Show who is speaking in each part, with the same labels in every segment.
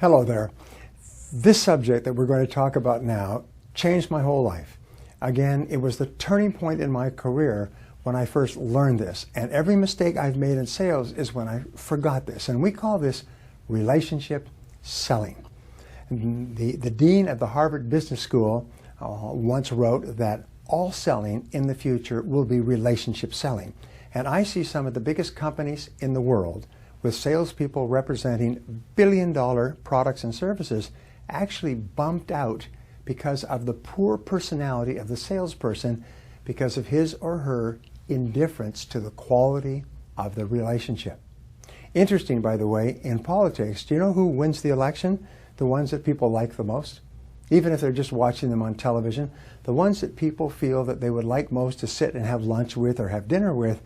Speaker 1: Hello there. This subject that we're going to talk about now changed my whole life. Again, it was the turning point in my career when I first learned this. And every mistake I've made in sales is when I forgot this. And we call this relationship selling. The dean of the Harvard Business School once wrote that all selling in the future will be relationship selling. And I see some of the biggest companies in the world with salespeople representing billion-dollar products and services actually bumped out because of the poor personality of the salesperson, because of his or her indifference to the quality of the relationship. Interesting, by the way, in politics, do you know who wins the election? The ones that people like the most? Even if they're just watching them on television, the ones that people feel that they would like most to sit and have lunch with or have dinner with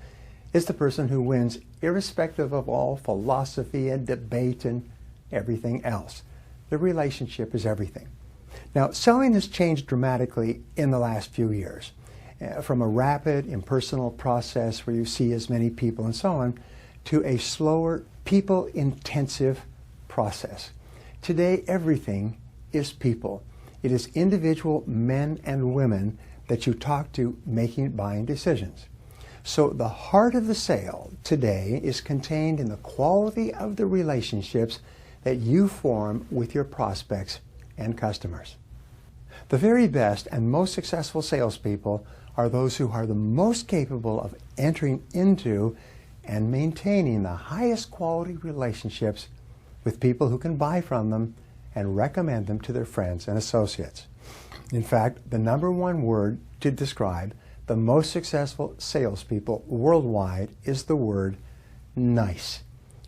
Speaker 1: is the person who wins, irrespective of all philosophy and debate and everything else. The relationship is everything. Now, selling has changed dramatically in the last few years, from a rapid, impersonal process where you see as many people and so on, to a slower, people-intensive process. Today, everything is people. It is individual men and women that you talk to making buying decisions. So the heart of the sale today is contained in the quality of the relationships that you form with your prospects and customers. The very best and most successful salespeople are those who are the most capable of entering into and maintaining the highest quality relationships with people who can buy from them and recommend them to their friends and associates. In fact, the number one word to describe the most successful salespeople worldwide is the word nice.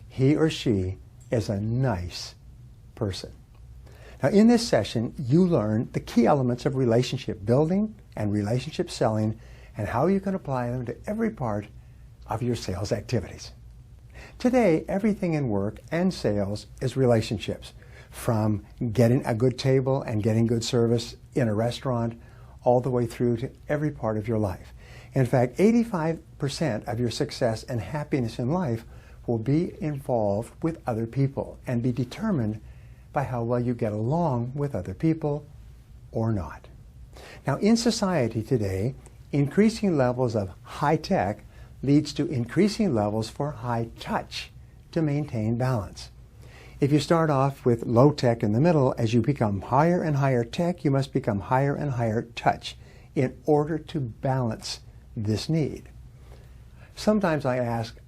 Speaker 1: He or she is a nice person. Now, in this session, you learn the key elements of relationship building and relationship selling and how you can apply them to every part of your sales activities. Today, everything in work and sales is relationships, from getting a good table and getting good service in a restaurant all the way through to every part of your life. In fact, 85% of your success and happiness in life will be involved with other people and be determined by how well you get along with other people or not. Now, in society today, increasing levels of high tech leads to increasing levels for high touch to maintain balance. If you start off with low tech in the middle, as you become higher and higher tech, you must become higher and higher touch in order to balance this need. Sometimes I ask,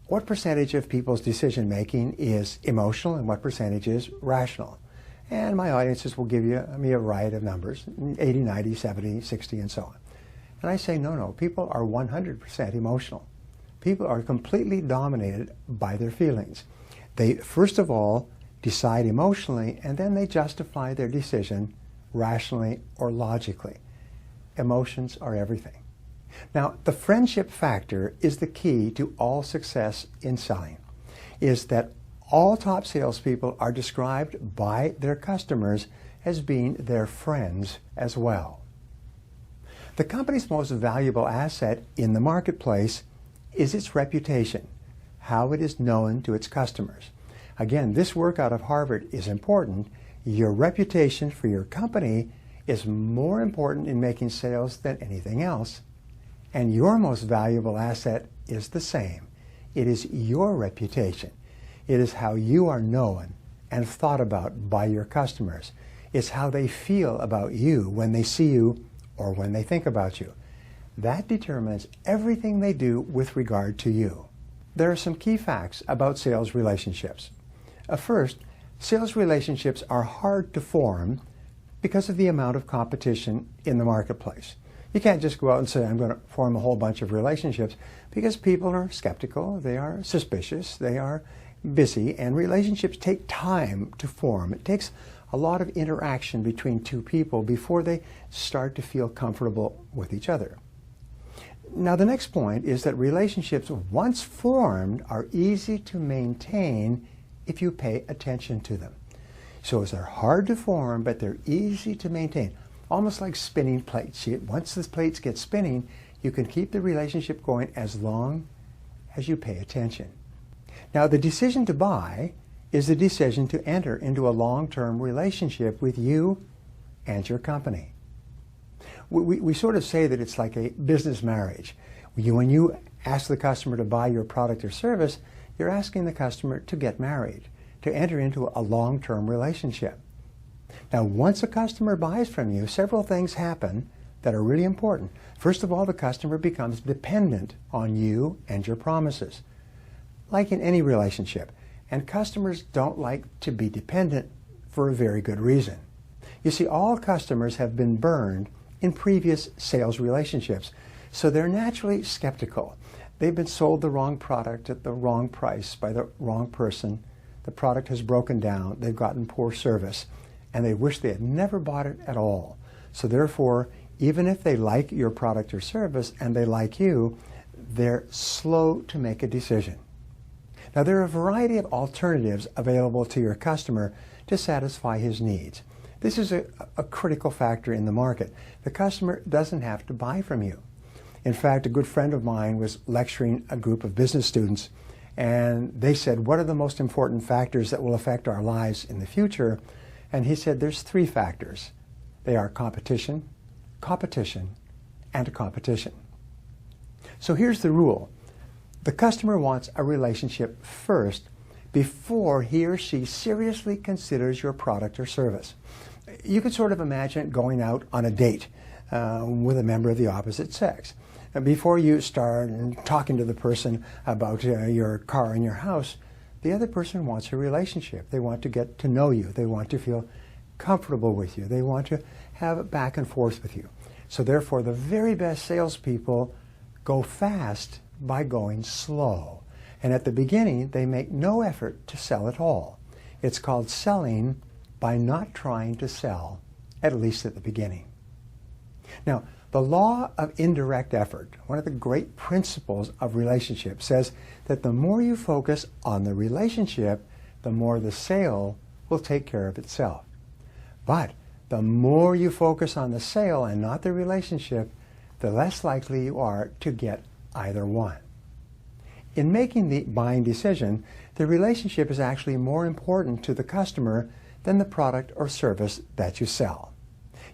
Speaker 1: what percentage of people's decision making is emotional and what percentage is rational? And my audiences will give me a variety of numbers, 80, 90, 70, 60, and so on. And I say, no, people are 100% emotional. People are completely dominated by their feelings. They, first of all, decide emotionally, and then they justify their decision rationally or logically. Emotions are everything. Now, the friendship factor is the key to all success in selling, is that all top salespeople are described by their customers as being their friends as well. The company's most valuable asset in the marketplace is its reputation, how it is known to its customers. Again, this work out of Harvard is important. Your reputation for your company is more important in making sales than anything else. And your most valuable asset is the same. It is your reputation. It is how you are known and thought about by your customers. It's how they feel about you when they see you or when they think about you. That determines everything they do with regard to you. There are some key facts about sales relationships. First, sales relationships are hard to form because of the amount of competition in the marketplace. You can't just go out and say, I'm going to form a whole bunch of relationships, because people are skeptical, they are suspicious, they are busy, and relationships take time to form. It takes a lot of interaction between two people before they start to feel comfortable with each other. Now, the next point is that relationships, once formed, are easy to maintain if you pay attention to them. So they're hard to form, but they're easy to maintain. Almost like spinning plates. Once the plates get spinning, you can keep the relationship going as long as you pay attention. Now, the decision to buy is the decision to enter into a long-term relationship with you and your company. We sort of say that it's like a business marriage. When you ask the customer to buy your product or service, you're asking the customer to get married, to enter into a long-term relationship. Now, once a customer buys from you, several things happen that are really important. First of all, the customer becomes dependent on you and your promises, like in any relationship. And customers don't like to be dependent for a very good reason. You see, all customers have been burned in previous sales relationships, so they're naturally skeptical. They've been sold the wrong product at the wrong price by the wrong person. The product has broken down, they've gotten poor service, and they wish they had never bought it at all. So therefore, even if they like your product or service and they like you, they're slow to make a decision. Now, there are a variety of alternatives available to your customer to satisfy his needs. This is a critical factor in the market. The customer doesn't have to buy from you. In fact, a good friend of mine was lecturing a group of business students, and they said, what are the most important factors that will affect our lives in the future? And he said, there's 3 factors. They are competition, competition, and competition. So here's the rule. The customer wants a relationship first before he or she seriously considers your product or service. You could sort of imagine going out on a date with a member of the opposite sex. Before you start talking to the person about your car and your house, the other person wants a relationship. They want to get to know you. They want to feel comfortable with you. They want to have back and forth with you. So therefore, the very best salespeople go fast by going slow. And at the beginning, they make no effort to sell at all. It's called selling by not trying to sell, at least at the beginning. Now, the law of indirect effort, one of the great principles of relationships, says that the more you focus on the relationship, the more the sale will take care of itself. But the more you focus on the sale and not the relationship, the less likely you are to get either one. In making the buying decision, the relationship is actually more important to the customer than the product or service that you sell.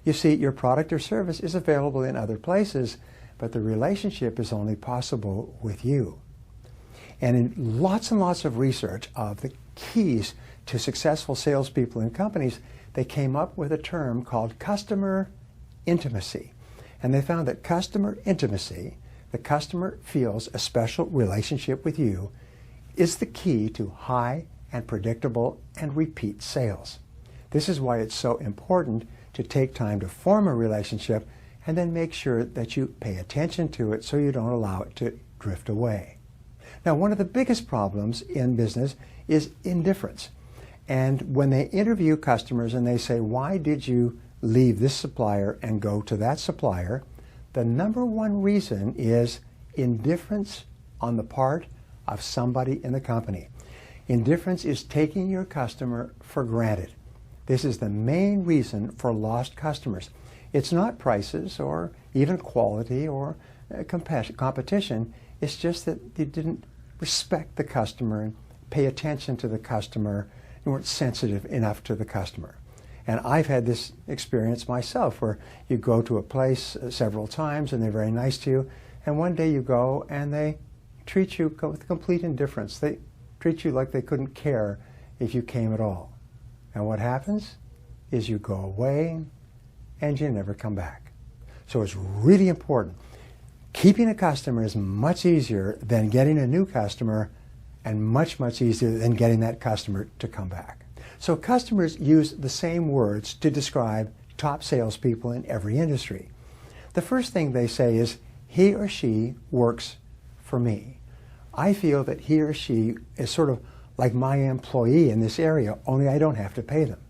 Speaker 1: You see, your product or service is available in other places, but the relationship is only possible with you. And in lots and lots of research of the keys to successful salespeople and companies, they came up with a term called customer intimacy. And they found that customer intimacy, the customer feels a special relationship with you, is the key to high and predictable and repeat sales. This is why it's so important to take time to form a relationship and then make sure that you pay attention to it so you don't allow it to drift away. Now, one of the biggest problems in business is indifference. And when they interview customers and they say, why did you leave this supplier and go to that supplier? The number one reason is indifference on the part of somebody in the company. Indifference is taking your customer for granted. This is the main reason for lost customers. It's not prices or even quality or competition. It's just that you didn't respect the customer and pay attention to the customer and weren't sensitive enough to the customer. And I've had this experience myself where you go to a place several times and they're very nice to you, and one day you go and they treat you with complete indifference. They treat you like they couldn't care if you came at all. And what happens is you go away and you never come back. So it's really important. Keeping a customer is much easier than getting a new customer, and much, much easier than getting that customer to come back. So customers use the same words to describe top salespeople in every industry. The first thing they say is, he or she works for me. I feel that he or she is sort of like my employee in this area, only I don't have to pay them.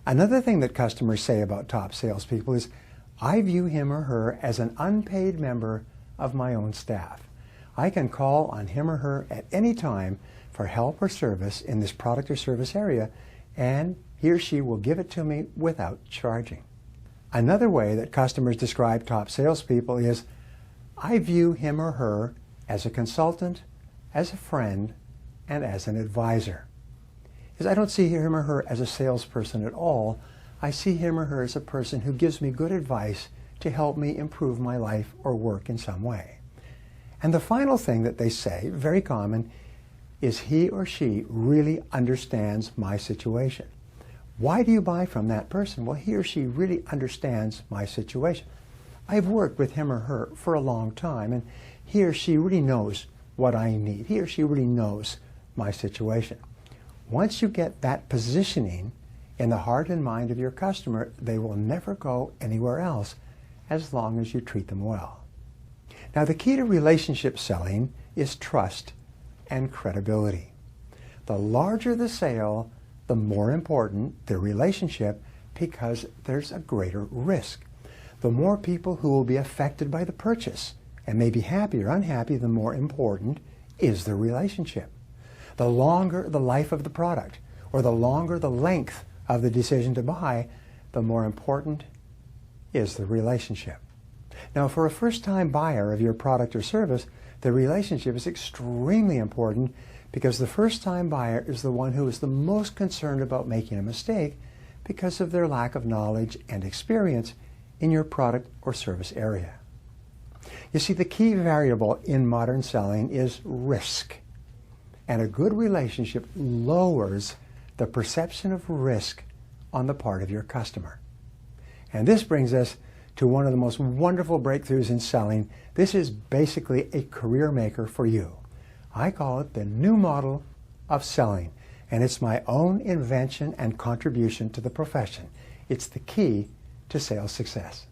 Speaker 1: Another thing that customers say about top salespeople is, I view him or her as an unpaid member of my own staff. I can call on him or her at any time for help or service in this product or service area, and he or she will give it to me without charging. Another way that customers describe top salespeople is, I view him or her as a consultant, as a friend, and as an advisor. is I don't see him or her as a salesperson at all. I see him or her as a person who gives me good advice to help me improve my life or work in some way. And the final thing that they say, very common, is he or she really understands my situation. Why do you buy from that person? Well, he or she really understands my situation. I've worked with him or her for a long time, and he or she really knows what I need. He or she really knows my situation. Once you get that positioning in the heart and mind of your customer, they will never go anywhere else as long as you treat them well. Now, the key to relationship selling is trust and credibility. The larger the sale, the more important the relationship, because there's a greater risk. The more people who will be affected by the purchase and may be happy or unhappy, the more important is the relationship. The longer the life of the product, or the longer the length of the decision to buy, the more important is the relationship. Now, for a first-time buyer of your product or service, the relationship is extremely important because the first-time buyer is the one who is the most concerned about making a mistake because of their lack of knowledge and experience in your product or service area. You see, the key variable in modern selling is risk. And a good relationship lowers the perception of risk on the part of your customer. And this brings us to one of the most wonderful breakthroughs in selling. This is basically a career maker for you. I call it the new model of selling, and it's my own invention and contribution to the profession. It's the key to sales success.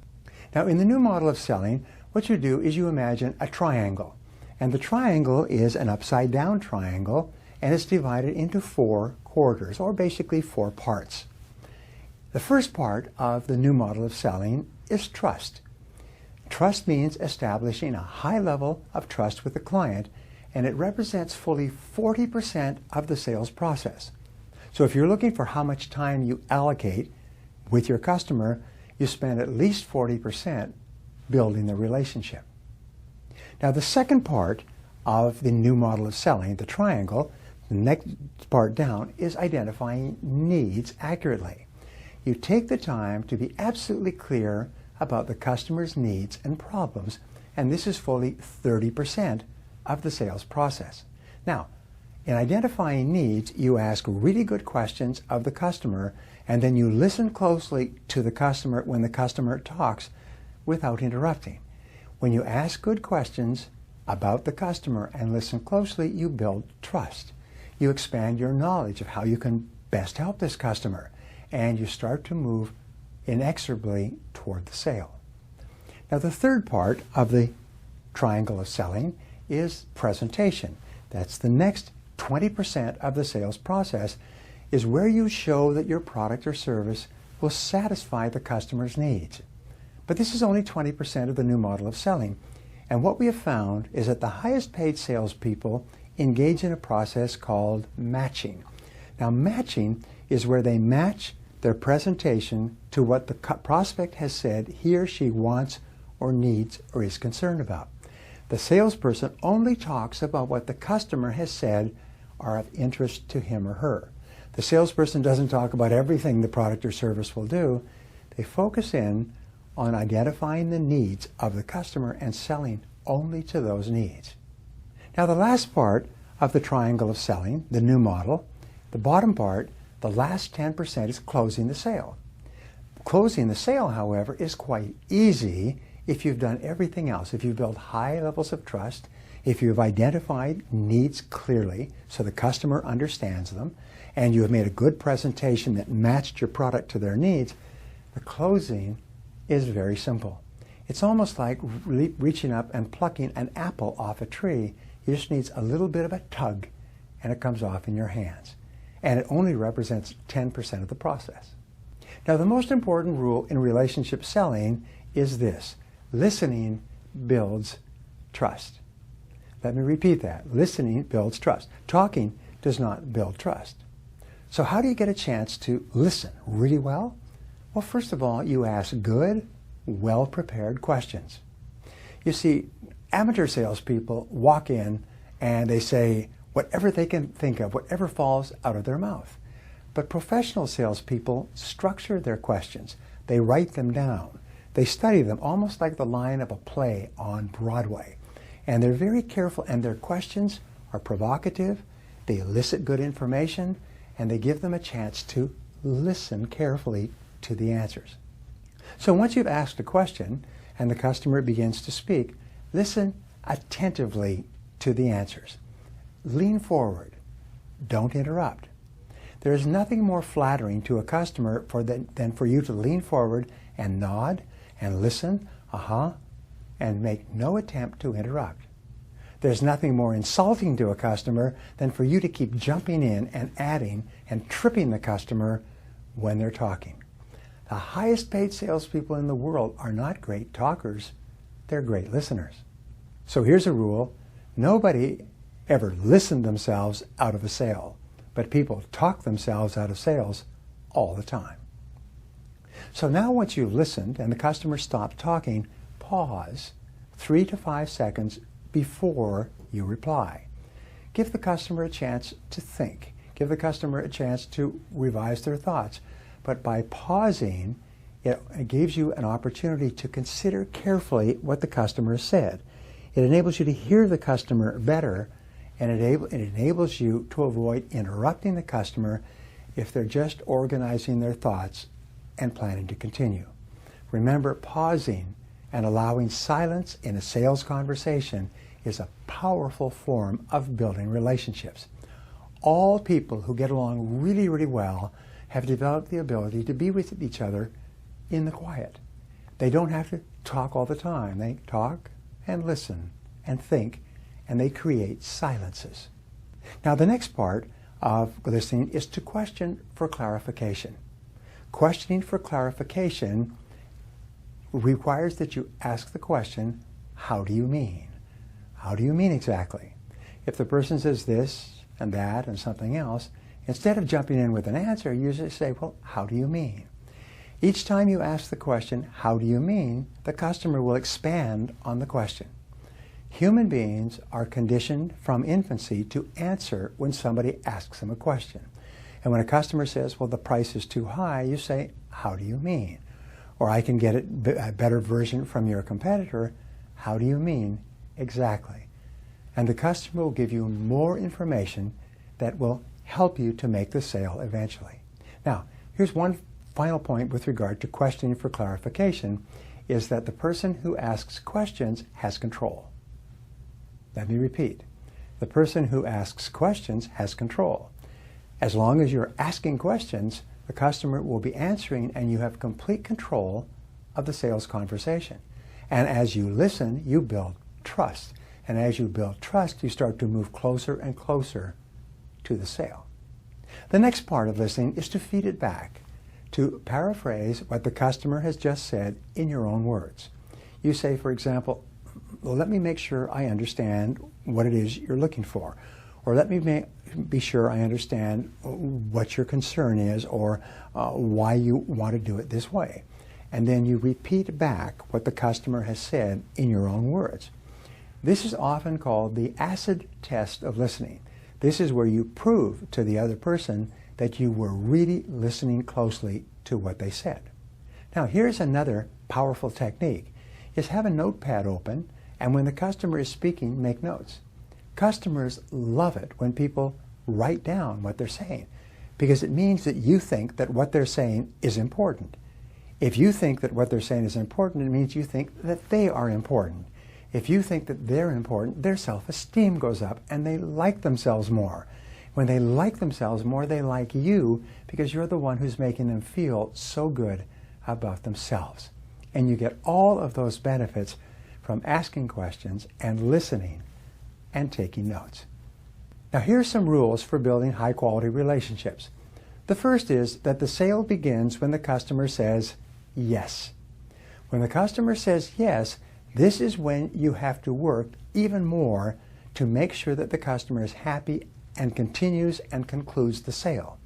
Speaker 1: Now, in the new model of selling, what you do is you imagine a triangle, and the triangle is an upside-down triangle, and it's divided into 4 quarters, or basically 4 parts. The first part of the new model of selling is trust. Trust means establishing a high level of trust with the client, and it represents fully 40% of the sales process. So if you're looking for how much time you allocate with your customer, you spend at least 40% building the relationship. Now, the second part of the new model of selling, the triangle, the next part down, is identifying needs accurately. You take the time to be absolutely clear about the customer's needs and problems, and this is fully 30% of the sales process. Now, in identifying needs, you ask really good questions of the customer, and then you listen closely to the customer when the customer talks without interrupting. When you ask good questions about the customer and listen closely, you build trust. You expand your knowledge of how you can best help this customer, and you start to move inexorably toward the sale. Now, the third part of the triangle of selling is presentation. That's the next 20% of the sales process, is where you show that your product or service will satisfy the customer's needs. But this is only 20% of the new model of selling. And what we have found is that the highest paid salespeople engage in a process called matching. Now, matching is where they match their presentation to what the prospect has said he or she wants or needs or is concerned about. The salesperson only talks about what the customer has said are of interest to him or her. The salesperson doesn't talk about everything the product or service will do. They focus in on identifying the needs of the customer and selling only to those needs. Now, the last part of the triangle of selling, the new model, the bottom part, the last 10% is closing the sale. Closing the sale, however, is quite easy if you've done everything else. If you've built high levels of trust, if you've identified needs clearly so the customer understands them, and you have made a good presentation that matched your product to their needs, the closing is very simple. It's almost like reaching up and plucking an apple off a tree. It just needs a little bit of a tug, and it comes off in your hands. And it only represents 10% of the process. Now, the most important rule in relationship selling is this: listening builds trust. Let me repeat that. Listening builds trust. Talking does not build trust. So how do you get a chance to listen really well? Well, first of all, you ask good, well-prepared questions. You see, amateur salespeople walk in and they say whatever they can think of, whatever falls out of their mouth. But professional salespeople structure their questions. They write them down. They study them almost like the line of a play on Broadway. And they're very careful, and their questions are provocative, they elicit good information, and they give them a chance to listen carefully to the answers. So once you've asked a question and the customer begins to speak, listen attentively to the answers. Lean forward. Don't interrupt. There is nothing more flattering to a customer than for you to lean forward and nod and listen, and make no attempt to interrupt. There's nothing more insulting to a customer than for you to keep jumping in and adding and tripping the customer when they're talking. The highest paid salespeople in the world are not great talkers, they're great listeners. So here's a rule: nobody ever listened themselves out of a sale, but people talk themselves out of sales all the time. So now once you've listened and the customer stopped talking, pause 3 to 5 seconds before you reply. Give the customer a chance to think. Give the customer a chance to revise their thoughts. But by pausing, it gives you an opportunity to consider carefully what the customer said. It enables you to hear the customer better, and it enables you to avoid interrupting the customer if they're just organizing their thoughts and planning to continue. Remember, pausing and allowing silence in a sales conversation is a powerful form of building relationships. All people who get along really, really well have developed the ability to be with each other in the quiet. They don't have to talk all the time. They talk and listen and think, and they create silences. Now, the next part of listening is to question for clarification. Questioning for clarification requires that you ask the question, how do you mean? How do you mean exactly? If the person says this and that and something else, instead of jumping in with an answer, you just say, well, how do you mean? Each time you ask the question, how do you mean, the customer will expand on the question. Human beings are conditioned from infancy to answer when somebody asks them a question. And when a customer says, well, the price is too high, you say, how do you mean? Or I can get a better version from your competitor. How do you mean exactly? And the customer will give you more information that will help you to make the sale eventually. Now, here's one final point with regard to questioning for clarification, is that the person who asks questions has control. Let me repeat. The person who asks questions has control. As long as you're asking questions, the customer will be answering, and you have complete control of the sales conversation. And as you listen, you build trust. And as you build trust, you start to move closer and closer to the sale. The next part of listening is to feed it back, to paraphrase what the customer has just said in your own words. You say, for example, well, let me make sure I understand what it is you're looking for. Or let me be sure I understand what your concern is, or why you want to do it this way. And then you repeat back what the customer has said in your own words. This is often called the acid test of listening. This is where you prove to the other person that you were really listening closely to what they said. Now, here's another powerful technique, is have a notepad open, and when the customer is speaking, make notes. Customers love it when people write down what they're saying, because it means that you think that what they're saying is important. If you think that what they're saying is important, it means you think that they are important. If you think that they're important, their self-esteem goes up and they like themselves more. When they like themselves more, they like you because you're the one who's making them feel so good about themselves. And you get all of those benefits from asking questions and listening and taking notes. Now, here's some rules for building high-quality relationships. The first is that the sale begins when the customer says yes. When the customer says yes, this is when you have to work even more to make sure that the customer is happy and continues and concludes the sale.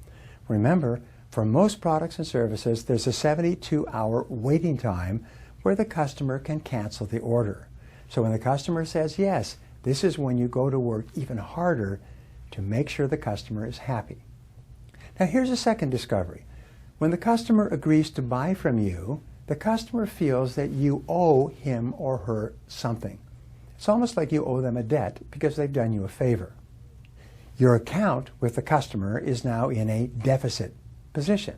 Speaker 1: Remember, for most products and services, there's a 72-hour waiting time where the customer can cancel the order. So when the customer says yes, this is when you go to work even harder to make sure the customer is happy. Now here's a second discovery. When the customer agrees to buy from you, the customer feels that you owe him or her something. It's almost like you owe them a debt because they've done you a favor. Your account with the customer is now in a deficit position.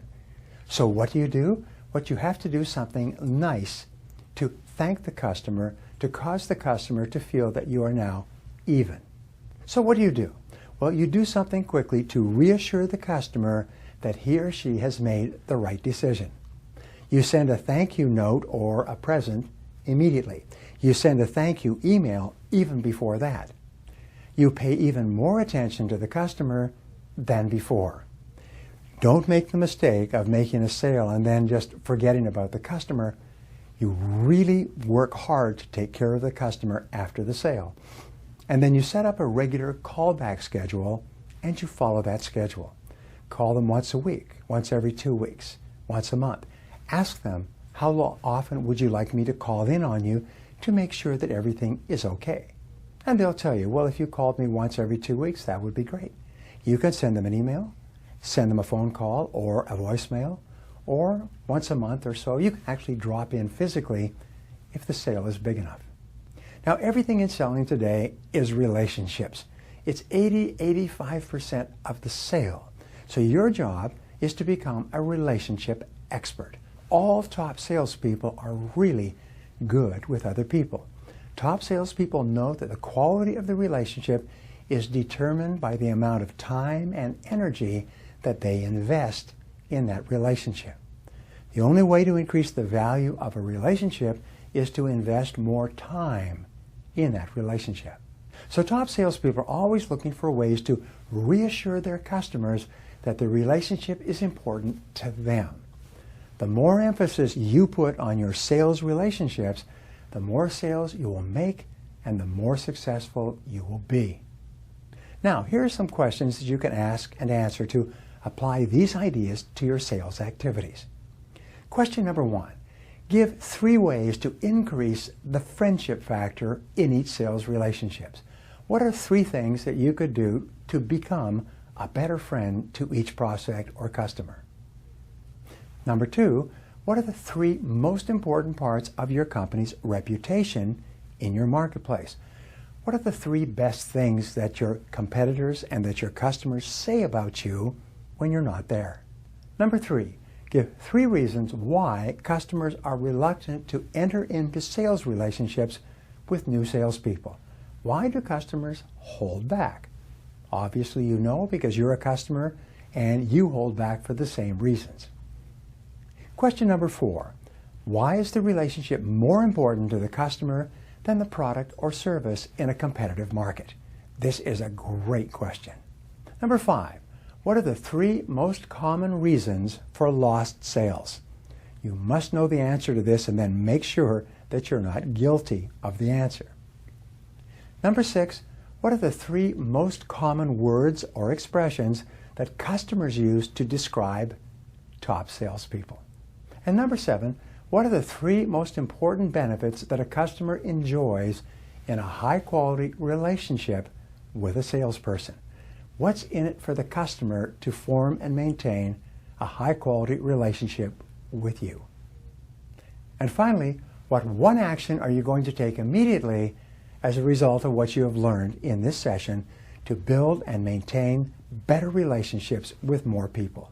Speaker 1: So what do? What you have to do something nice to thank the customer, to cause the customer to feel that you are now even. So what do? Well, you do something quickly to reassure the customer that he or she has made the right decision. You send a thank you note or a present immediately. You send a thank you email even before that. You pay even more attention to the customer than before. Don't make the mistake of making a sale and then just forgetting about the customer. You really work hard to take care of the customer after the sale. And then you set up a regular callback schedule and you follow that schedule. Call them once a week, once every 2 weeks, once a month. Ask them, how often would you like me to call in on you to make sure that everything is okay? And they'll tell you, well, if you called me once every 2 weeks, that would be great. You can send them an email, send them a phone call or a voicemail, or once a month or so, you can actually drop in physically if the sale is big enough. Now, everything in selling today is relationships. It's 85% of the sale. So your job is to become a relationship expert. All top salespeople are really good with other people. Top salespeople know that the quality of the relationship is determined by the amount of time and energy that they invest in that relationship. The only way to increase the value of a relationship is to invest more time in that relationship. So top salespeople are always looking for ways to reassure their customers that the relationship is important to them. The more emphasis you put on your sales relationships, the more sales you will make and the more successful you will be. Now, here are some questions that you can ask and answer to apply these ideas to your sales activities. Question number 1. Give 3 ways to increase the friendship factor in each sales relationships. What are 3 things that you could do to become a better friend to each prospect or customer? Number 2, what are the 3 most important parts of your company's reputation in your marketplace? What are the 3 best things that your competitors and that your customers say about you when you're not there? Number 3, give 3 reasons why customers are reluctant to enter into sales relationships with new salespeople. Why do customers hold back? Obviously you know because you're a customer and you hold back for the same reasons. Question number 4, why is the relationship more important to the customer than the product or service in a competitive market? This is a great question. Number 5, what are the 3 most common reasons for lost sales? You must know the answer to this and then make sure that you're not guilty of the answer. Number 6, what are the 3 most common words or expressions that customers use to describe top salespeople? And number 7, what are the 3 most important benefits that a customer enjoys in a high-quality relationship with a salesperson? What's in it for the customer to form and maintain a high-quality relationship with you? And finally, what 1 action are you going to take immediately as a result of what you have learned in this session to build and maintain better relationships with more people?